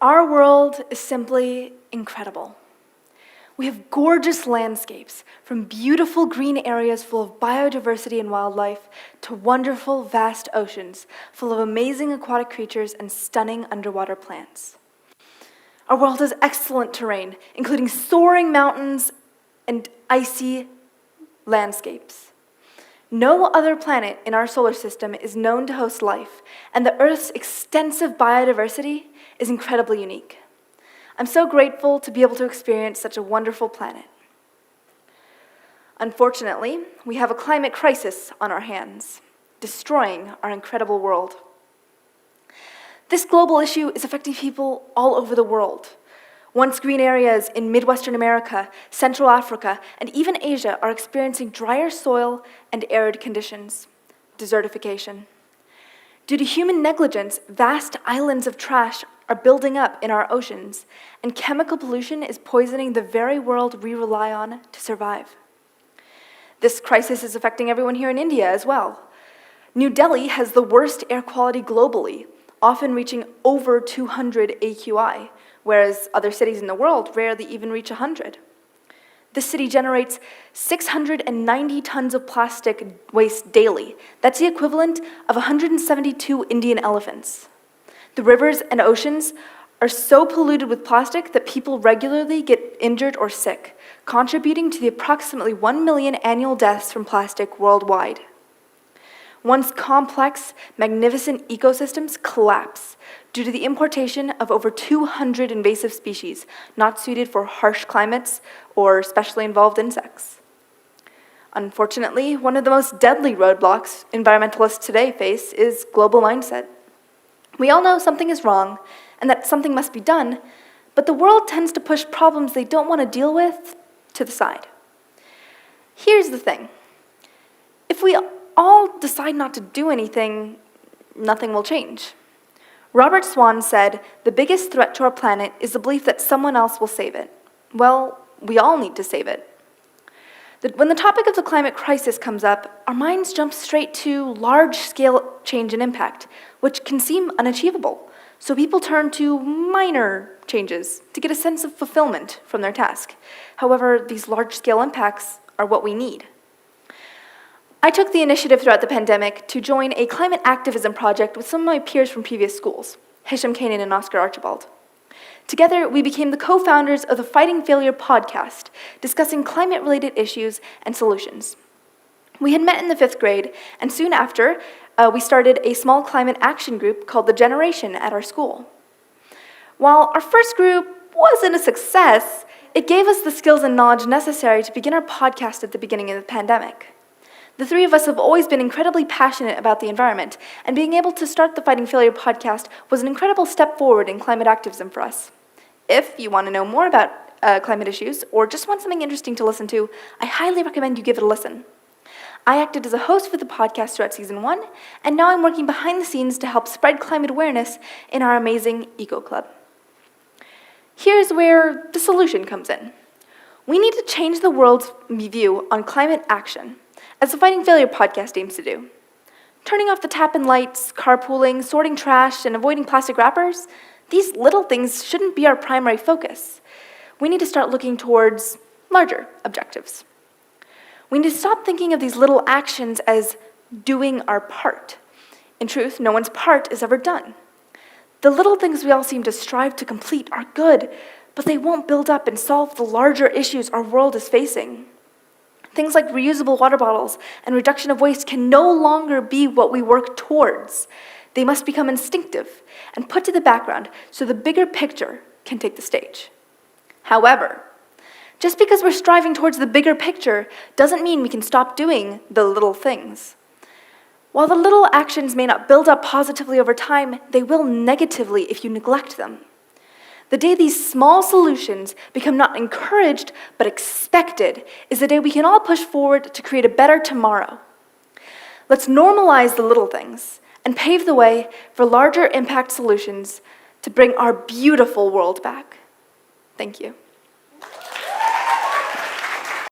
Our world is simply incredible. We have gorgeous landscapes, from beautiful green areas full of biodiversity and wildlife to wonderful, vast oceans full of amazing aquatic creatures and stunning underwater plants. Our world has excellent terrain, including soaring mountains and icy landscapes. No other planet in our solar system is known to host life, and the Earth's extensive biodiversity is incredibly unique. I'm so grateful to be able to experience such a wonderful planet. Unfortunately, we have a climate crisis on our hands, destroying our incredible world. This global issue is affecting people all over the world. Once green areas in Midwestern America, Central Africa, and even Asia are experiencing drier soil and arid conditions, desertification. Due to human negligence, vast islands of trash are building up in our oceans, and chemical pollution is poisoning the very world we rely on to survive. This crisis is affecting everyone here in India as well. New Delhi has the worst air quality globally, often reaching over 200 AQI, whereas other cities in the world rarely even reach 100. This city generates 690 tons of plastic waste daily. That's the equivalent of 172 Indian elephants. The rivers and oceans are so polluted with plastic that people regularly get injured or sick, contributing to the approximately 1 million annual deaths from plastic worldwide. Once complex, magnificent ecosystems collapse due to the importation of over 200 invasive species not suited for harsh climates or specially involved insects. Unfortunately, one of the most deadly roadblocks environmentalists today face is global mindset. We all know something is wrong and that something must be done, but the world tends to push problems they don't want to deal with to the side. Here's the thing. If we all decide not to do anything, nothing will change. Robert Swan said, "The biggest threat to our planet is the belief that someone else will save it." Well, we all need to save it. When the topic of the climate crisis comes up, our minds jump straight to large-scale change and impact, which can seem unachievable. So people turn to minor changes to get a sense of fulfillment from their task. However, these large-scale impacts are what we need. I took the initiative throughout the pandemic to join a climate activism project with some of my peers from previous schools, Hisham Kanan and Oscar Archibald. Together, we became the co-founders of the Fighting Failure podcast, discussing climate-related issues and solutions. We had met in the 5th grade, and soon after, we started a small climate action group called The Generation at our school. While our first group wasn't a success, it gave us the skills and knowledge necessary to begin our podcast at the beginning of the pandemic. The three of us have always been incredibly passionate about the environment, and being able to start the Fighting Failure podcast was an incredible step forward in climate activism for us. If you want to know more about climate issues, or just want something interesting to listen to, I highly recommend you give it a listen. I acted as a host for the podcast throughout Season 1, and now I'm working behind the scenes to help spread climate awareness in our amazing Eco Club. Here's where the solution comes in. We need to change the world's view on climate action, as the Fighting Failure podcast aims to do. Turning off the tap and lights, carpooling, sorting trash, and avoiding plastic wrappers, these little things shouldn't be our primary focus. We need to start looking towards larger objectives. We need to stop thinking of these little actions as doing our part. In truth, no one's part is ever done. The little things we all seem to strive to complete are good, but they won't build up and solve the larger issues our world is facing. Things like reusable water bottles and reduction of waste can no longer be what we work towards. They must become instinctive and put to the background so the bigger picture can take the stage. However, just because we're striving towards the bigger picture doesn't mean we can stop doing the little things. While the little actions may not build up positively over time, they will negatively if you neglect them. The day these small solutions become not encouraged but expected is the day we can all push forward to create a better tomorrow. Let's normalize the little things and pave the way for larger impact solutions to bring our beautiful world back. Thank you.